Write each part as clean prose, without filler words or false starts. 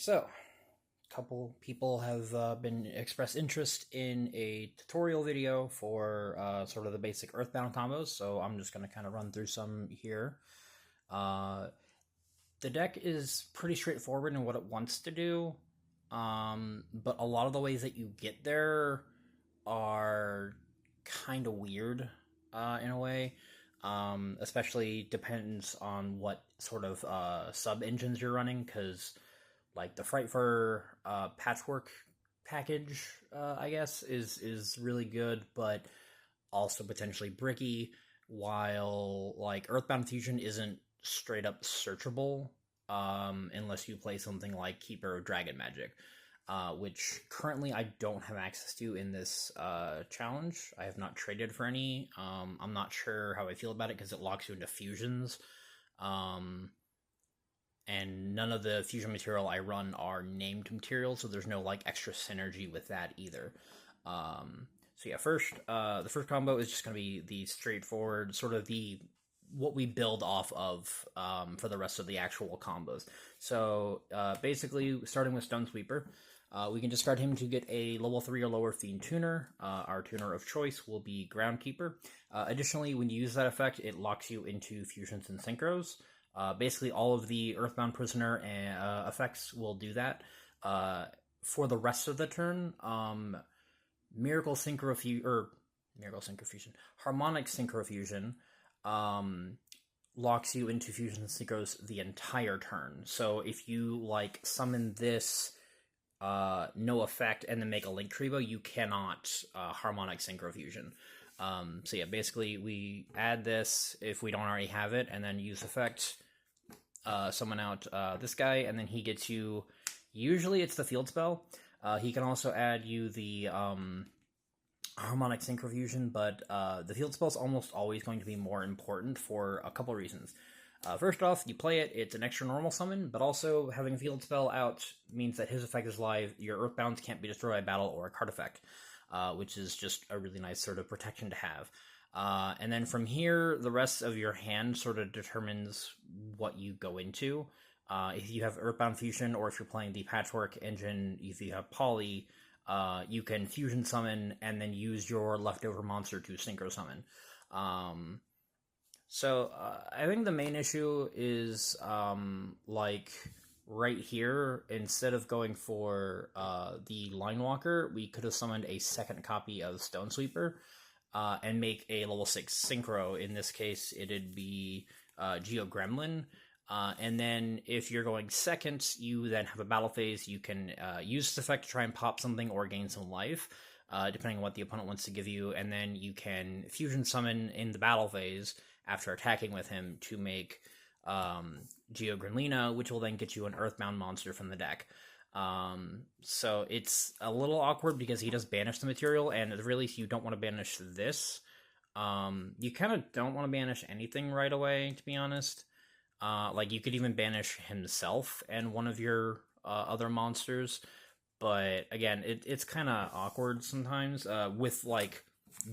So a couple people have been expressed interest in a tutorial video for sort of the basic earthbound combos, so I'm just going to kind of run through some here. The deck is pretty straightforward in what it wants to do, but a lot of the ways that you get there are kind of weird in a way. Especially depends on what sort of sub-engines you're running, because like the Frightfur patchwork package, I guess, is really good, but also potentially bricky, while like Earthbound Fusion isn't straight up searchable unless you play something like Keeper or Dragon Magic, which currently I don't have access to in this challenge. I have not traded for any. I'm not sure how I feel about it because it locks you into fusions. And none of the fusion material I run are named materials, so there's no like extra synergy with that either. So yeah, the first combo is just going to be the straightforward, sort of what we build off of for the rest of the actual combos. So basically, starting with Stone Sweeper, we can discard him to get a level 3 or lower Fiend Tuner. Our tuner of choice will be Groundkeeper. Additionally, when you use that effect, it locks you into fusions and synchros. Basically, all of the Earthbound Prisoner effects will do that. For the rest of the turn, Harmonic Synchrofusion locks you into fusions and synchros the entire turn. So if you like summon this no effect and then make a Link Tribo, you cannot Harmonic Synchrofusion. So yeah, basically we add this if we don't already have it, and then use effect, summon out this guy, and then he gets you, usually it's the field spell. He can also add you the Harmonic Synchrofusion, but the field spell is almost always going to be more important for a couple reasons. First off, you play it, it's an extra normal summon, but also having a field spell out means that his effect is live, your Earthbounds can't be destroyed by battle or a card effect. Which is just a really nice sort of protection to have. And then from here, the rest of your hand sort of determines what you go into. If you have Earthbound Fusion, or if you're playing the Patchwork engine, if you have Poly, you can Fusion Summon and then use your leftover monster to Synchro Summon. So I think the main issue is like right here, instead of going for the linewalker, we could have summoned a second copy of Stone Sweeper and make a level 6 synchro. In this case, it'd be Geo Gremlin. And then if you're going second, you then have a battle phase. You can use this effect to try and pop something or gain some life, depending on what the opponent wants to give you. And then you can fusion summon in the battle phase after attacking with him to make Geo Gremlina, which will then get you an Earthbound monster from the deck. So it's a little awkward because he does banish the material, and at the very least you don't want to banish this. You kind of don't want to banish anything right away, to be honest. Like, you could even banish himself and one of your other monsters, but again, it's kind of awkward sometimes with like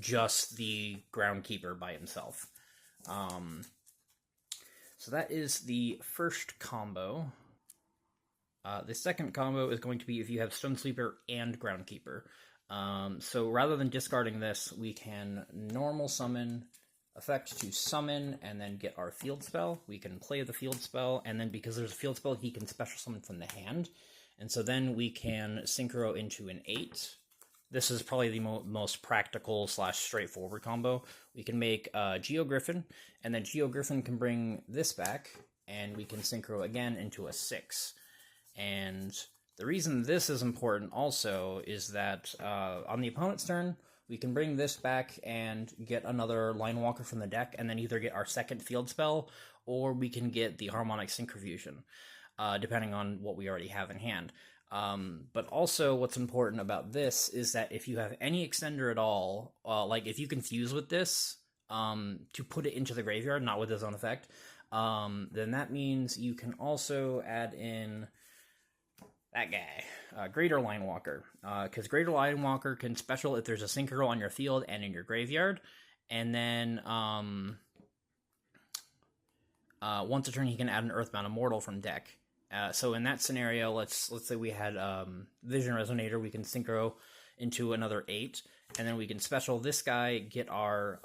just the Groundkeeper by himself. So that is the first combo. The second combo is going to be if you have Stone Sleeper and Groundkeeper. So rather than discarding this, we can normal summon, effect to summon, and then get our field spell. We can play the field spell, and then because there's a field spell, he can special summon from the hand. And so then we can synchro into an 8. This is probably the most practical / straightforward combo. We can make Geo Griffin, and then Geo Griffin can bring this back, and we can synchro again into a 6. And the reason this is important also is that on the opponent's turn, we can bring this back and get another linewalker from the deck, and then either get our second field spell, or we can get the Harmonic Synchrofusion, depending on what we already have in hand. But also what's important about this is that if you have any extender at all, like if you can fuse with this to put it into the graveyard, not with his own effect, then that means you can also add in that guy, Greater Linewalker, because Greater Linewalker can special if there's a synchro on your field and in your graveyard, and then once a turn he can add an Earthbound Immortal from deck. So in that scenario, let's say we had Vision Resonator, we can synchro into another 8, and then we can special this guy, get our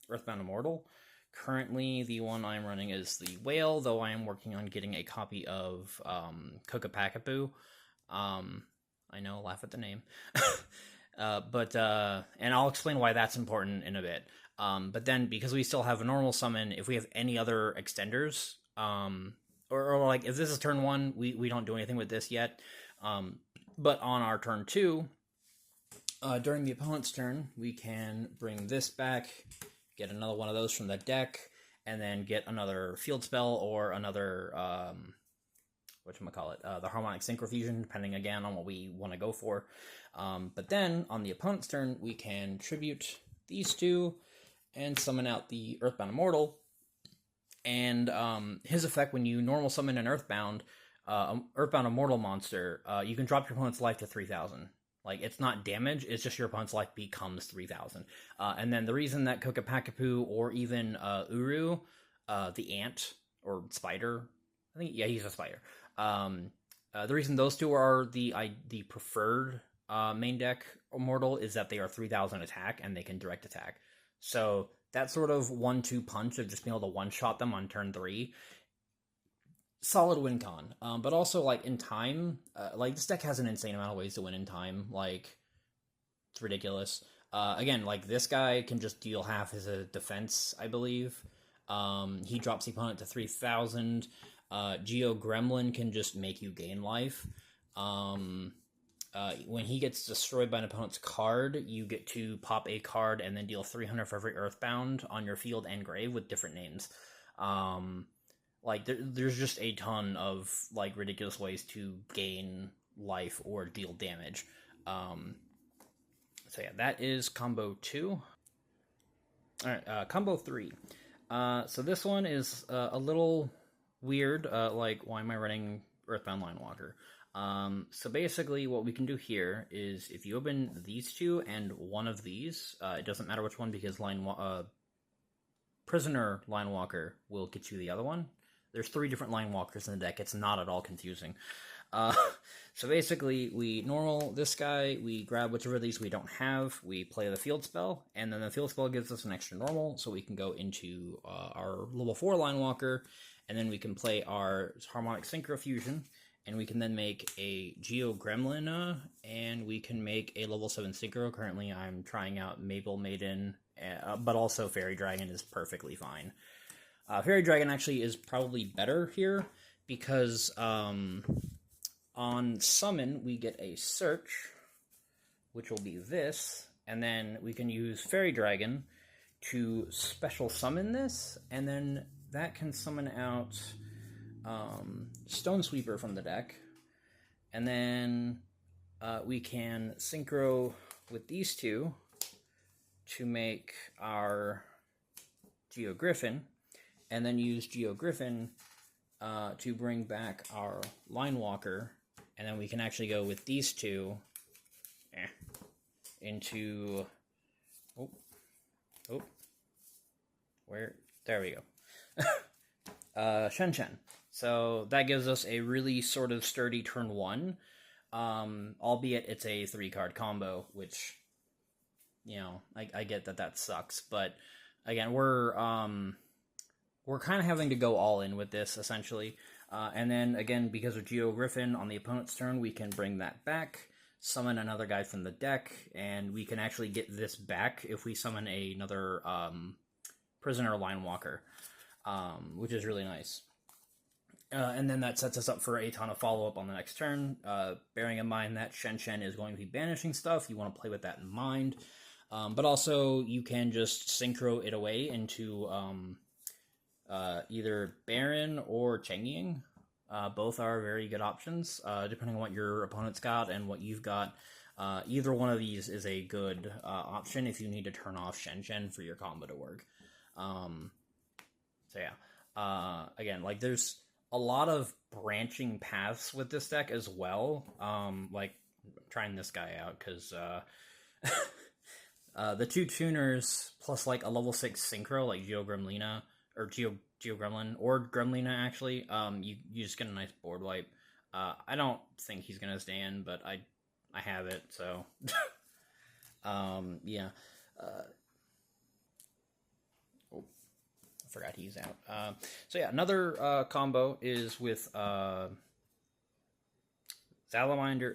Earthbound Immortal. Currently, the one I'm running is the Whale, though I am working on getting a copy of Kokapakapu. I know, laugh at the name. And I'll explain why that's important in a bit. But then, because we still have a normal summon, if we have any other extenders, or like, if this is turn 1, we don't do anything with this yet. But on our turn 2, during the opponent's turn, we can bring this back, get another one of those from the deck, and then get another field spell or another, the Harmonic Synchrofusion, depending again on what we want to go for. But then, on the opponent's turn, we can tribute these two and summon out the Earthbound Immortal. And his effect, when you normal summon an Earthbound Immortal monster, you can drop your opponent's life to 3,000. Like, it's not damage, it's just your opponent's life becomes 3,000. And then the reason that Kokapakapu or even Uru, the ant, or spider, I think, yeah, he's a spider. The reason those two are the preferred main deck Immortal is that they are 3,000 attack, and they can direct attack. So that sort of 1-2 punch of just being able to one-shot them on turn 3, solid win con. But also, like, in time, like, this deck has an insane amount of ways to win in time. Like, it's ridiculous. Again, like, this guy can just deal half his defense, I believe. He drops the opponent to 3,000. Geo Gremlin can just make you gain life. When he gets destroyed by an opponent's card, you get to pop a card and then deal 300 for every Earthbound on your field and grave with different names. Like, there's just a ton of, like, ridiculous ways to gain life or deal damage. So yeah, that is combo 2. Alright, combo 3. So this one is a little weird. Like, why am I running Earthbound Linewalker? So basically what we can do here is if you open these two and one of these, it doesn't matter which one because Prisoner Linewalker will get you the other one. There's 3 different Linewalkers in the deck. It's not at all confusing. So basically, we normal this guy, we grab whichever of these we don't have, we play the field spell, and then the field spell gives us an extra normal, so we can go into our level 4 Linewalker, and then we can play our Harmonic Synchrofusion, and we can then make a Geo Gremlin, and we can make a level 7 Synchro. Currently, I'm trying out Maple Maiden, but also Fairy Dragon is perfectly fine. Fairy Dragon actually is probably better here, because on Summon, we get a Search, which will be this, and then we can use Fairy Dragon to special summon this, and then that can summon out Stone Sweeper from the deck, and then we can synchro with these two to make our Geo Griffin, and then use Geo Griffin to bring back our Linewalker, and then we can actually go with these two into there we go. Shen Shen. So that gives us a really sort of sturdy turn 1, albeit it's a 3-card combo, which, you know, I get that sucks, but again, we're kind of having to go all in with this, essentially. And then, again, because of Geo Griffin on the opponent's turn, we can bring that back, summon another guy from the deck, and we can actually get this back if we summon another Prisoner Linewalker, which is really nice. And then that sets us up for a ton of follow-up on the next turn, bearing in mind that Shen Shen is going to be banishing stuff. You want to play with that in mind. But also, you can just synchro it away into either Baron or Chengying. Both are very good options, depending on what your opponent's got and what you've got. Either one of these is a good option if you need to turn off Shen Shen for your combo to work. So yeah, again, like, there's a lot of branching paths with this deck as well. Like, trying this guy out, because the 2 tuners plus, like, a level 6 synchro, like Geo Gremlina, or Geo Geo Gremlin, or Gremlina, actually, you just get a nice board wipe. I don't think he's gonna stand, but I have it, so... yeah. Oh, I forgot he's out. So yeah, another combo is with Salamander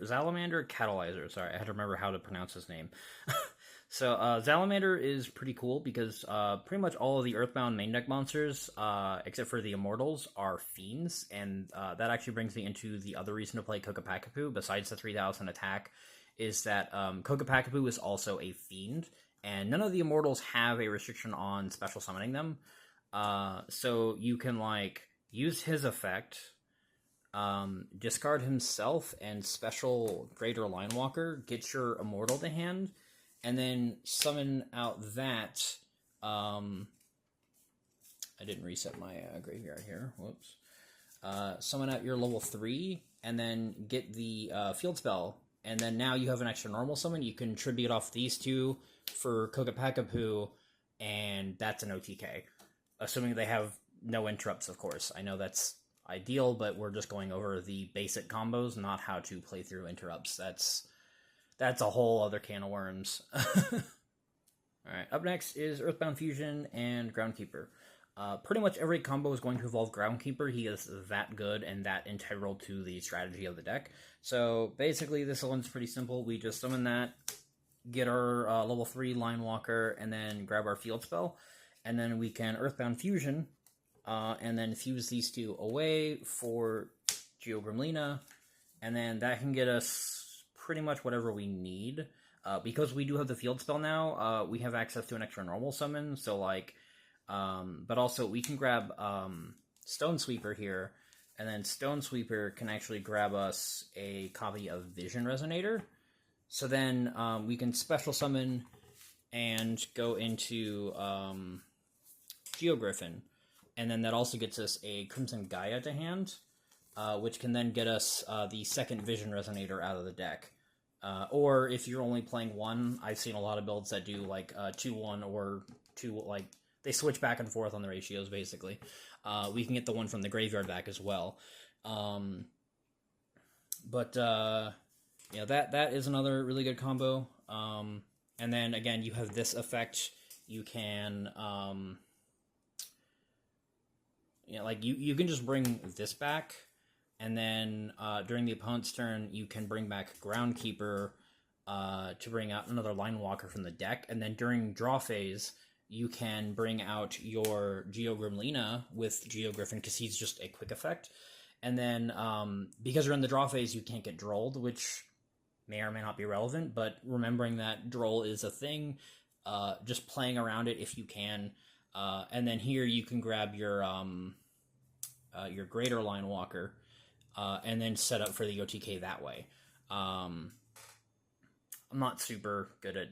Catalyzer. Sorry, I had to remember how to pronounce his name. So Salamander is pretty cool because pretty much all of the Earthbound main deck monsters, except for the Immortals, are Fiends, and that actually brings me into the other reason to play Kokopakapu, besides the 3000 attack, is that Kokopakapu is also a Fiend, and none of the Immortals have a restriction on special summoning them. So you can, like, use his effect, discard himself, and special Greater Linewalker, get your Immortal to hand, and then summon out that, I didn't reset my graveyard here, whoops. Summon out your level 3, and then get the field spell, and then now you have an extra normal summon. You can tribute off these two for Kokopakapu, and that's an OTK. Assuming they have no interrupts, of course. I know that's ideal, but we're just going over the basic combos, not how to play through interrupts. That's a whole other can of worms. Alright, up next is Earthbound Fusion and Groundkeeper. Pretty much every combo is going to involve Groundkeeper. He is that good and that integral to the strategy of the deck. So basically this one's pretty simple. We just summon that, get our level 3 Linewalker, and then grab our field spell. And then we can Earthbound Fusion, and then fuse these two away for Geo Gremlina, and then that can get us pretty much whatever we need. Because we do have the field spell now, we have access to an extra normal summon, so like, but also we can grab Stone Sweeper here, and then Stone Sweeper can actually grab us a copy of Vision Resonator. So then we can special summon and go into Geo Griffin, and then that also gets us a Crimson Gaia to hand, which can then get us the second Vision Resonator out of the deck. Or if you're only playing one, I've seen a lot of builds that do like 2-1 or 2, like, they switch back and forth on the ratios, basically. We can get the one from the graveyard back as well. Yeah, that is another really good combo. And then, again, you have this effect. You can, you can just bring this back, and then during the opponent's turn, you can bring back Groundkeeper to bring out another Linewalker from the deck, and then during draw phase, you can bring out your Geo Gremlina with Geo Griffin, because he's just a quick effect. And then, because you're in the draw phase, you can't get drolled, which may or may not be relevant, but remembering that droll is a thing, just playing around it if you can. And then here you can grab your Greater Linewalker, and then set up for the OTK that way. I'm not super good at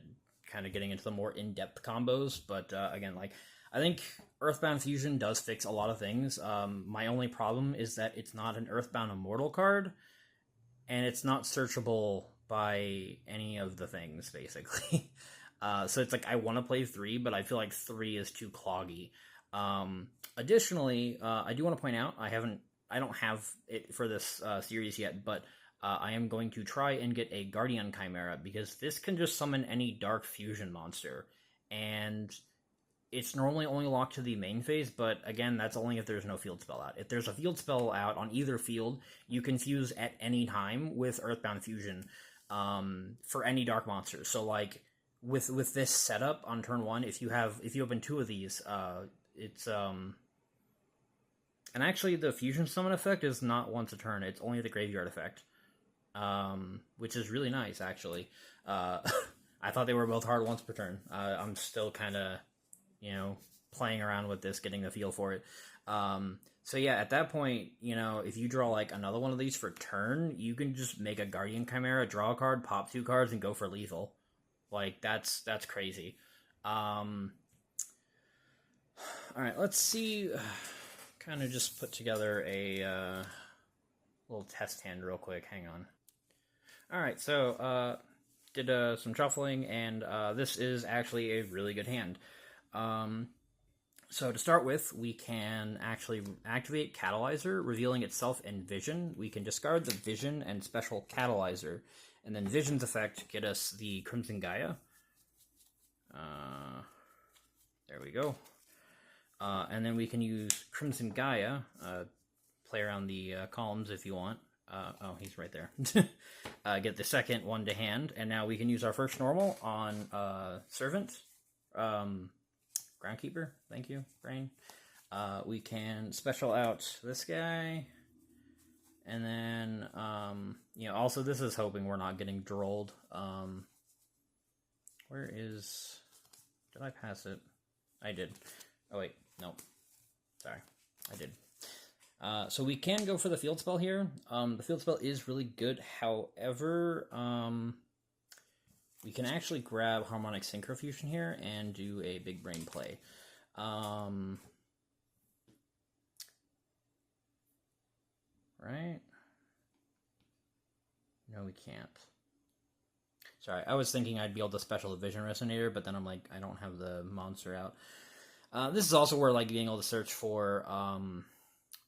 kind of getting into the more in-depth combos, but again, like, I think Earthbound Fusion does fix a lot of things. My only problem is that it's not an Earthbound Immortal card, and it's not searchable by any of the things, basically. So it's like, I want to play 3, but I feel like 3 is too cloggy. Additionally, I do want to point out, I don't have it for this series yet, but I am going to try and get a Guardian Chimera, because this can just summon any Dark Fusion monster, and it's normally only locked to the main phase, but again, that's only if there's no field spell out. If there's a field spell out on either field, you can fuse at any time with Earthbound Fusion for any dark monster. So like, with this setup on turn 1, if you open 2 of these, it's and actually the fusion summon effect is not once a turn, it's only the graveyard effect, which is really nice, actually. I thought they were both hard once per turn. I'm still kind of, playing around with this, getting the feel for it. So yeah, at that point, if you draw like another one of these for turn, you can just make a Guardian Chimera, draw a card, pop 2 cards, and go for lethal. Like, that's crazy. Alright, let's see. Kind of just put together a little test hand real quick. Hang on. Alright, so did some shuffling, and this is actually a really good hand. So to start with, we can actually activate Catalyzer, revealing itself in Vision. We can discard the Vision and special Catalyzer, and then Vision's effect get us the Crimson Gaia. There we go. And then we can use Crimson Gaia, play around the columns if you want. Oh, he's right there. Get the second one to hand, and now we can use our first normal on Servant. Groundkeeper, thank you, Brain. We can special out this guy, and then, you know, also this is hoping we're not getting drolled. Where is, did I pass it? I did. Oh wait, no, sorry, I did. So we can go for the field spell here. The field spell is really good, however, we can actually grab Harmonic Synchrofusion here and do a big brain play. Right? No, we can't. Sorry, I was thinking I'd be able to special the Vision Resonator, but then I'm like, I don't have the monster out. This is also where, like, being able to search for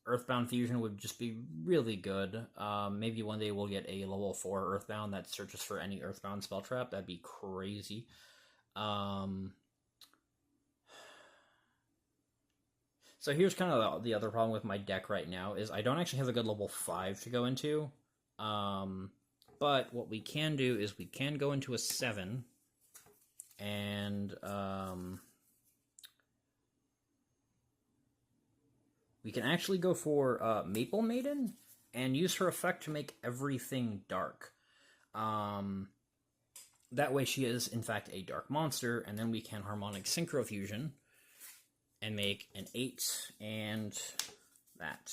Earthbound Fusion would just be really good. Maybe one day we'll get a level 4 Earthbound that searches for any Earthbound spell trap. That'd be crazy. So here's kind of the other problem with my deck right now, is I don't actually have a good level 5 to go into. But what we can do is we can go into a 7, and we can actually go for Maple Maiden and use her effect to make everything dark. That way she is, in fact, a dark monster, and then we can Harmonic Synchrofusion and make an 8 and that.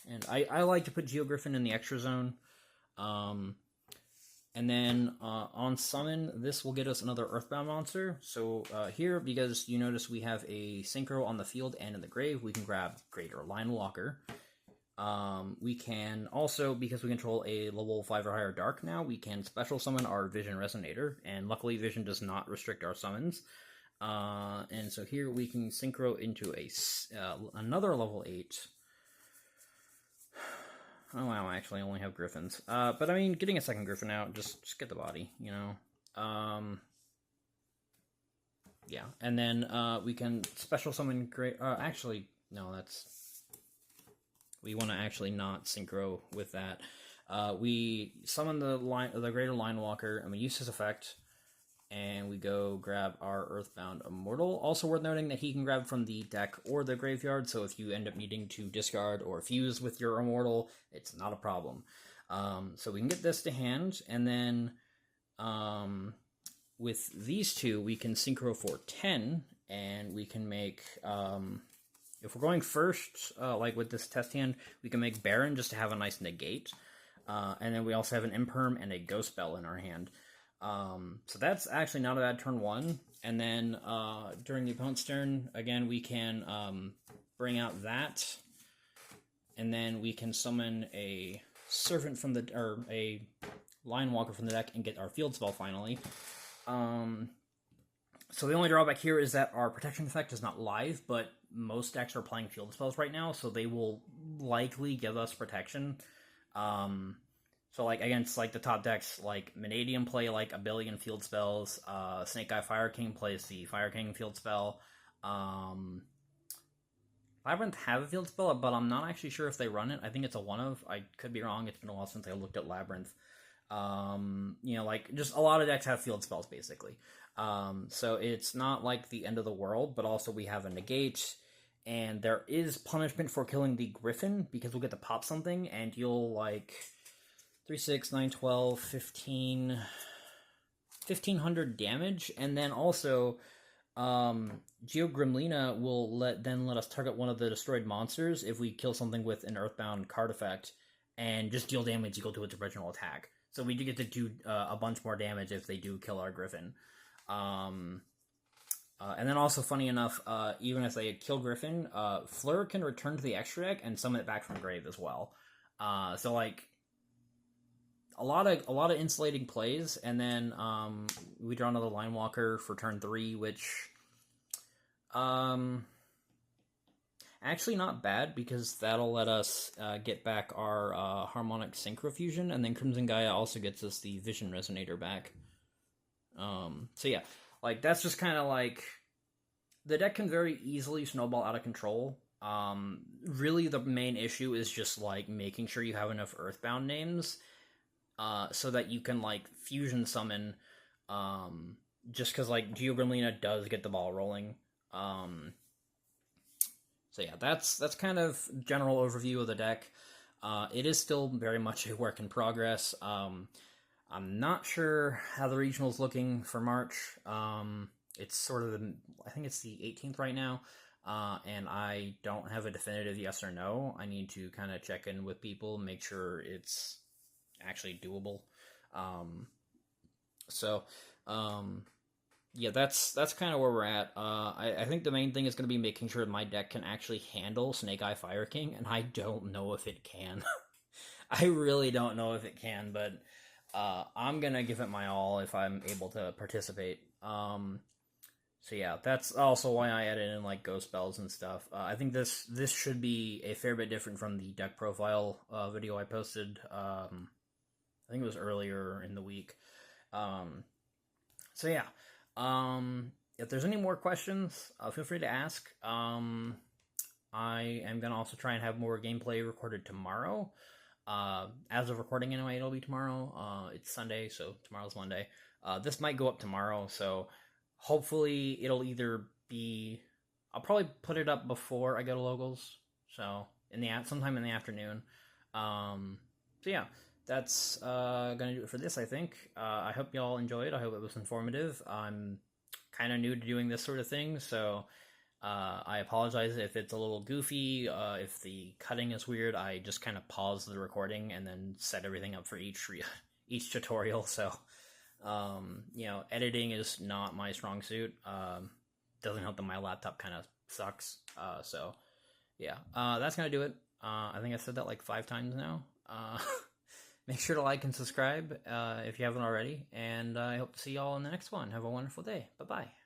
And I like to put Geogriffin in the extra zone. And then on summon, this will get us another Earthbound monster. So here, because you notice we have a Synchro on the field and in the grave, we can grab Greater Linewalker. We can also, because we control a level 5 or higher Dark now, we can special summon our Vision Resonator. And luckily Vision does not restrict our summons. And so here we can Synchro into another level 8. Oh wow, I actually only have Griffins. But I mean, getting a second Griffin out, just get the body, you know? Yeah, and then we can special summon actually, no, that's... We want to actually not synchro with that. We summon the Greater Linewalker, and we use his effect, and we go grab our Earthbound Immortal. Also worth noting that he can grab from the deck or the graveyard, so if you end up needing to discard or fuse with your Immortal, it's not a problem. So we can get this to hand, and then with these two, we can synchro for 10, and we can make... if we're going first, like with this test hand, we can make Baron just to have a nice negate. And then we also have an Imperm and a Ghost Bell in our hand. So that's actually not a bad turn 1. And then during the opponent's turn, again, we can bring out that. And then we can summon a Servant from the... or a Linewalker from the deck and get our field spell finally. So the only drawback here is that our protection effect is not live, but most decks are playing field spells right now, so they will likely give us protection. So like against like the top decks, like Vanadium play like a billion field spells. Snake Eye Fire King plays the Fire King field spell. Labyrinth have a field spell, but I'm not actually sure if they run it. I think it's a one of. I could be wrong. It's been a while since I looked at Labyrinth. You know, like just a lot of decks have field spells basically. So it's not like the end of the world, but also we have a negate, and there is punishment for killing the Griffin, because we'll get to pop something, and you'll, like, 3, 6, 9, 12, 15, 1500 damage, and then also, Geogrimlina will let us target one of the destroyed monsters if we kill something with an Earthbound card effect, and just deal damage equal to its original attack. So we do get to do a bunch more damage if they do kill our Griffin. And then also, funny enough, even if they kill Griffin, Fleur can return to the extra deck and summon it back from grave as well. So, like, a lot of insulating plays, and then we draw another linewalker for turn 3, which actually not bad, because that'll let us get back our harmonic synchrofusion, and then Crimson Gaia also gets us the vision resonator back. So yeah, like that's just kind of like the deck can very easily snowball out of control. Really the main issue is just like making sure you have enough earthbound names so that you can like fusion summon, just because like Geobrimlina does get the ball rolling. So yeah, that's kind of general overview of the deck. It is still very much a work in progress. I'm not sure how the regional's looking for March. It's sort of I think it's the 18th right now, and I don't have a definitive yes or no. I need to kind of check in with people, make sure it's actually doable. Yeah, that's kind of where we're at. I think the main thing is going to be making sure my deck can actually handle Snake Eye Fire King, and I don't know if it can. I really don't know if it can, but I'm going to give it my all if I'm able to participate. So yeah, that's also why I added in like ghost spells and stuff. I think this should be a fair bit different from the deck profile video I posted. I think it was earlier in the week. So yeah. If there's any more questions, feel free to ask. I am going to also try and have more gameplay recorded tomorrow. As of recording anyway, it'll be tomorrow. It's Sunday, so tomorrow's Monday. This might go up tomorrow, so hopefully it'll either be... I'll probably put it up before I go to Locals, so sometime in the afternoon. So yeah. That's gonna do it for this, I think. I hope y'all enjoyed. I hope it was informative. I'm kind of new to doing this sort of thing, so I apologize if it's a little goofy. If the cutting is weird, I just kind of pause the recording and then set everything up for each tutorial. So, editing is not my strong suit. Doesn't help that my laptop kind of sucks. So, yeah, that's gonna do it. I think I said that like 5 times now. Make sure to like and subscribe if you haven't already, and I hope to see y'all in the next one. Have a wonderful day. Bye-bye.